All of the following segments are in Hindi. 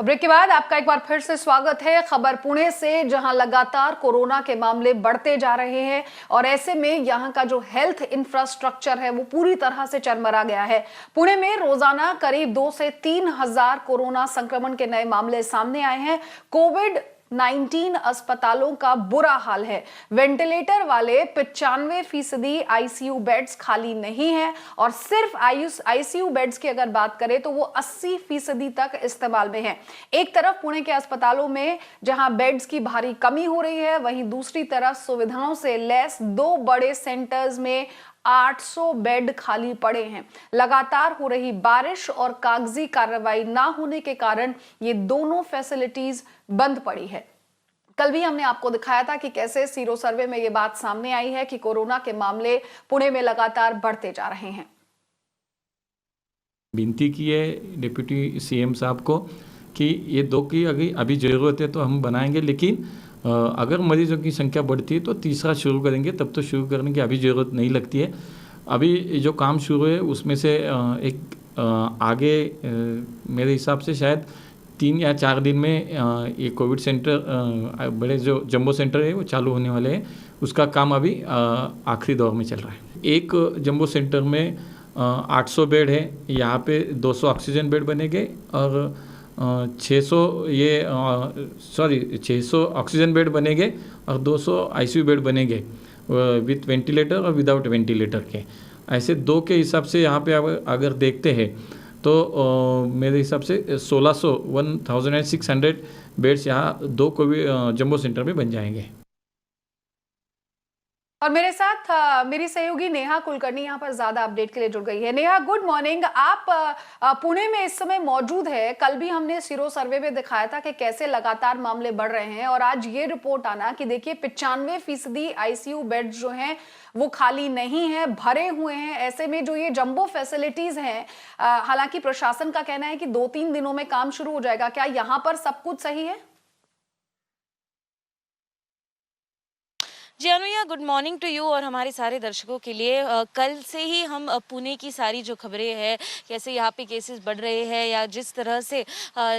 ब्रेक के बाद आपका एक बार फिर से स्वागत है। खबर पुणे से, जहां लगातार कोरोना के मामले बढ़ते जा रहे हैं और ऐसे में यहां का जो हेल्थ इंफ्रास्ट्रक्चर है वो पूरी तरह से चरमरा गया है। पुणे में रोजाना करीब 2 से 3 हजार कोरोना संक्रमण के नए मामले सामने आए हैं। कोविड-19 अस्पतालों का बुरा हाल है। वेंटिलेटर वाले 95% आईसीयू बेड्स खाली नहीं है और सिर्फ आईसीयू बेड्स की अगर बात करें तो वो 80% तक इस्तेमाल में है। एक तरफ पुणे के अस्पतालों में जहां बेड्स की भारी कमी हो रही है, वहीं दूसरी तरफ सुविधाओं से लैस 2 बड़े सेंटर्स में 800 बेड खाली पड़े हैं। लगातार हो रही बारिश और कागजी कार्रवाई ना होने के कारण ये दोनों फैसिलिटीज बंद पड़ी है। कल भी हमने आपको दिखाया था कि कैसे सीरो सर्वे में ये बात सामने आई है कि कोरोना के मामले पुणे में लगातार बढ़ते जा रहे हैं। विनती की है डिप्टी सीएम साहब को कि ये 2 की अभी ज़रूरत है तो हम बनाएंगे, लेकिन अगर मरीजों की संख्या बढ़ती है तो तीसरा शुरू करेंगे। तब तो शुरू करने की अभी ज़रूरत नहीं लगती है। अभी जो काम शुरू है उसमें से आगे मेरे हिसाब से शायद 3 या 4 दिन में ये कोविड सेंटर बड़े जो जंबो सेंटर है वो चालू होने वाले हैं। उसका काम अभी आखिरी दौर में चल रहा है। एक जंबो सेंटर में 800 बेड है, यहाँ पे 200 ऑक्सीजन बेड बनेंगे और 600 ऑक्सीजन बेड बनेंगे और 200 आईसीयू बेड बनेंगे विथ वेंटिलेटर और विदाउट वेंटिलेटर के। ऐसे 2 के हिसाब से यहाँ पे अगर देखते हैं तो मेरे हिसाब से 1600 बेड्स यहाँ 2 कोविड जंबो सेंटर में बन जाएंगे। और मेरे साथ मेरी सहयोगी नेहा कुलकर्णी यहाँ पर ज्यादा अपडेट के लिए जुड़ गई है। Neha, good morning. आप पुणे में इस समय मौजूद है। कल भी हमने सीरो सर्वे में दिखाया था कि कैसे लगातार मामले बढ़ रहे हैं और आज ये रिपोर्ट आना कि देखिए 95% आईसीयू बेड जो हैं वो खाली नहीं है, भरे हुए हैं। ऐसे में जो ये जंबो फैसिलिटीज हैं, हालांकि प्रशासन का कहना है कि 2-3 दिनों में काम शुरू हो जाएगा। क्या यहाँ पर सब कुछ सही है? जी Anuya, good morning to you और हमारे सारे दर्शकों के लिए। कल से ही हम पुणे की सारी जो खबरें हैं, कैसे यहाँ पे केसेस बढ़ रहे हैं या जिस तरह से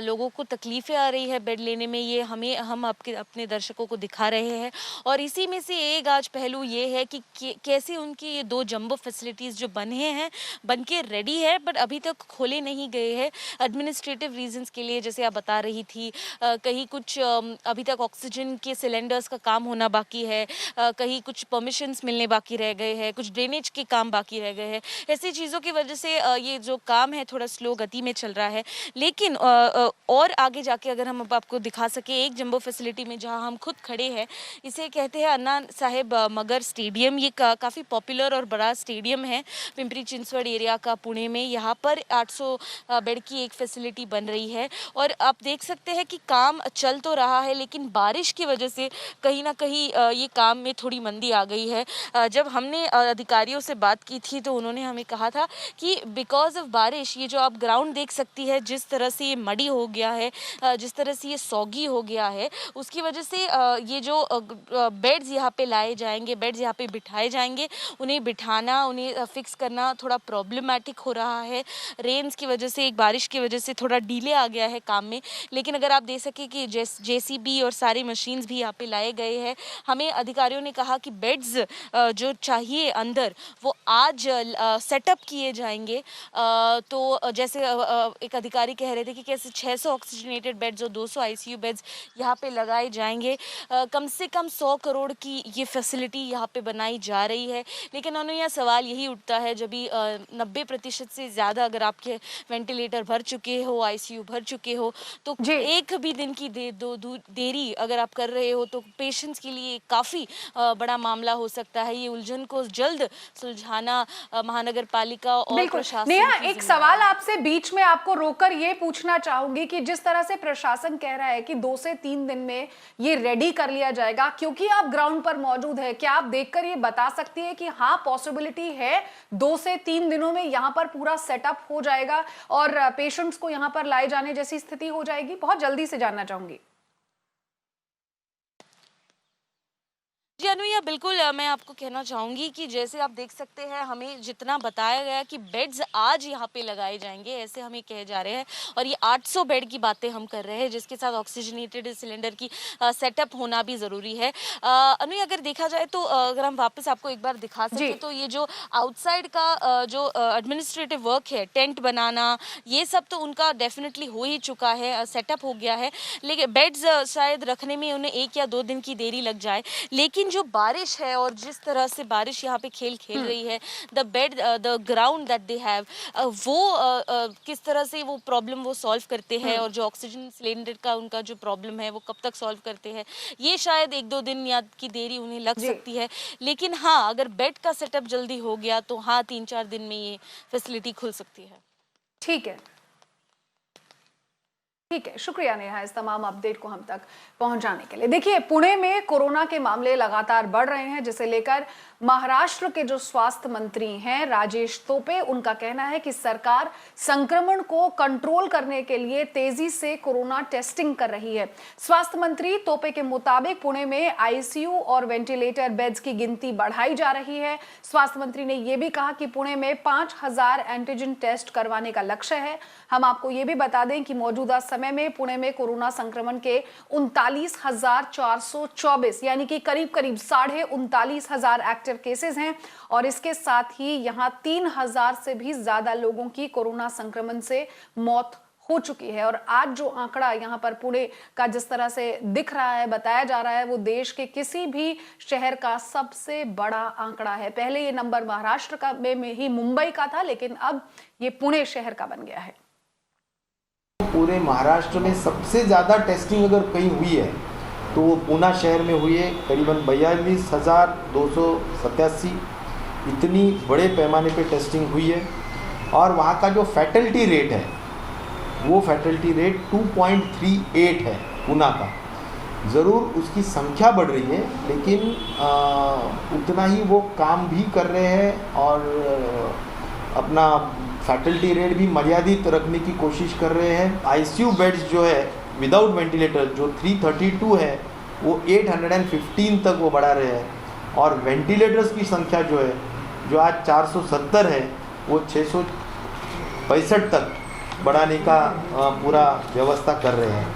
लोगों को तकलीफ़ें आ रही है बेड लेने में, ये हम अपने दर्शकों को दिखा रहे हैं। और इसी में से एक आज पहलू ये है कि कैसे उनकी ये 2 जंबो फैसिलिटीज़ जो बन के रेडी है बट अभी तक खोले नहीं गए हैं एडमिनिस्ट्रेटिव रीजंस के लिए। जैसे आप बता रही थी, कहीं कुछ अभी तक ऑक्सीजन के सिलेंडर्स का काम होना बाकी है, कहीं कुछ परमिशंस मिलने बाकी रह गए हैं, कुछ ड्रेनेज के काम बाकी रह गए हैं। ऐसी चीज़ों की वजह से ये जो काम है थोड़ा स्लो गति में चल रहा है। लेकिन और आगे जाके अगर हम आपको दिखा सके, एक जंबो फैसिलिटी में जहां हम खुद खड़े हैं, इसे कहते हैं अन्ना साहेब मगर स्टेडियम। ये काफ़ी पॉपुलर और बड़ा स्टेडियम है पिंपरी चिंचवड एरिया का पुणे में। यहाँ पर 800 बेड की एक फैसिलिटी बन रही है और आप देख सकते हैं कि काम चल तो रहा है, लेकिन बारिश की वजह से कहीं ना कहीं ये काम में थोड़ी मंदी आ गई है। जब हमने अधिकारियों से बात की थी तो उन्होंने हमें कहा था कि बिकॉज ऑफ बारिश ये जो आप ग्राउंड देख सकती है, जिस तरह से ये मडी हो गया है, जिस तरह से ये सॉगी हो गया है, उसकी वजह से ये जो बेड्स यहाँ पे लाए जाएंगे, बेड्स यहाँ पे बिठाए जाएंगे, उन्हें बिठाना, उन्हें फिक्स करना थोड़ा प्रॉब्लमैटिक हो रहा है। रेन्स की वजह से, एक बारिश की वजह से थोड़ा डिले आ गया है काम में। लेकिन अगर आप देख सकें कि जेसीबी और सारी मशीन्स भी यहाँ पे लाए गए हैं। हमें अधिकारियों ने कहा कि बेड्स जो चाहिए अंदर वो आज सेटअप किए जाएंगे। तो जैसे एक अधिकारी कह रहे थे कि कैसे 600 ऑक्सीजनेटेड बेड्स और 200 आईसीयू बेड्स यहाँ पे लगाए जाएंगे। कम से कम 100 करोड़ की ये फैसिलिटी यहाँ पे बनाई जा रही है। लेकिन उन्हें सवाल यही उठता है, जब भी 90% से ज़्यादा अगर आपके वेंटिलेटर भर चुके हो, आईसीयू भर चुके हो, तो एक भी दिन की देरी अगर आप कर रहे हो तो पेशेंट्स के लिए काफ़ी बड़ा मामला हो सकता है। ये उलझन को जल्द सुलझाना महानगर पालिका और प्रशासन। नेहा, एक सवाल आपसे बीच में आपको रोककर ये पूछना चाहूंगी कि जिस तरह से प्रशासन कह रहा है कि 2 से 3 दिन में ये रेडी कर लिया जाएगा, क्योंकि आप ग्राउंड पर मौजूद है, क्या आप देखकर ये बता सकती है कि हाँ पॉसिबिलिटी है 2 से 3 दिनों में यहाँ पर पूरा सेटअप हो जाएगा और पेशेंट्स को यहाँ पर लाए जाने जैसी स्थिति हो जाएगी? बहुत जल्दी से जानना चाहूंगी। जी अनुया बिल्कुल मैं आपको कहना चाहूँगी कि जैसे आप देख सकते हैं हमें जितना बताया गया कि बेड्स आज यहाँ पे लगाए जाएंगे, ऐसे हमें कहे जा रहे हैं, और ये 800 बेड की बातें हम कर रहे हैं, जिसके साथ ऑक्सीजनेटेड सिलेंडर की सेटअप होना भी ज़रूरी है। अनुया अगर देखा जाए तो अगर हम वापस आपको एक बार दिखा सकें तो ये जो आउटसाइड का जो एडमिनिस्ट्रेटिव वर्क है, टेंट बनाना, ये सब तो उनका डेफिनेटली हो ही चुका है, सेटअप हो गया है, लेकिन बेड्स शायद रखने में उन्हें 1 या 2 दिन की देरी लग जाए। लेकिन जो बारिश है और जिस तरह से बारिश यहाँ पे खेल रही है, the ground that they have, वो किस तरह से वो प्रॉब्लम वो सॉल्व करते हैं, और जो ऑक्सीजन सिलेंडर का उनका जो प्रॉब्लम है वो कब तक सॉल्व करते हैं, ये शायद 1-2 दिन या की देरी उन्हें लग सकती है। लेकिन हाँ, अगर बेड का सेटअप जल्दी हो गया तो हाँ, 3-4 दिन में ये फैसिलिटी खुल सकती है। ठीक है, ठीक है, शुक्रिया नेहा इस तमाम अपडेट को हम तक पहुंचाने के लिए। देखिए, पुणे में कोरोना के मामले लगातार बढ़ रहे हैं, जिसे लेकर महाराष्ट्र के जो स्वास्थ्य मंत्री हैं राजेश टोपे, उनका कहना है कि सरकार संक्रमण को कंट्रोल करने के लिए तेजी से कोरोना टेस्टिंग कर रही है। स्वास्थ्य मंत्री टोपे के मुताबिक पुणे में आईसीयू और वेंटिलेटर बेड्स की गिनती बढ़ाई जा रही है। स्वास्थ्य मंत्री ने यह भी कहा कि पुणे में 5000 एंटीजन टेस्ट करवाने का लक्ष्य है। हम आपको ये भी बता दें कि मौजूदा समय में पुणे में कोरोना संक्रमण के 39,424 यानी कि करीब 39,500 एक्टिव केसेस हैं, और इसके साथ ही यहां 3000 से भी ज्यादा लोगों की कोरोना संक्रमण से मौत हो चुकी है। और आज जो आंकड़ा यहां पर पुणे का जिस तरह से दिख रहा है, बताया जा रहा है, वो देश के किसी भी शहर का सबसे बड़ा आंकड़ा है। पहले ये नंबर महाराष्ट्र का में ही मुंबई का था, लेकिन अब ये पुणे शहर का बन गया है। पूरे महाराष्ट्र में सबसे ज़्यादा टेस्टिंग अगर कहीं हुई है तो वो पूना शहर में हुई है, करीबन 42,287। इतनी बड़े पैमाने पे टेस्टिंग हुई है, और वहाँ का जो फैटल्टी रेट है वो फैटल्टी रेट 2.38 है पूना का। ज़रूर उसकी संख्या बढ़ रही है, लेकिन उतना ही वो काम भी कर रहे हैं और अपना फैटल्टी रेट भी मर्यादित रखने की कोशिश कर रहे हैं। आईसीयू बेड्स जो है विदाउट वेंटिलेटर जो 332 है वो 815 तक वो बढ़ा रहे हैं, और वेंटिलेटर्स की संख्या जो है जो आज 470 है वो 665 तक बढ़ाने का पूरा व्यवस्था कर रहे हैं।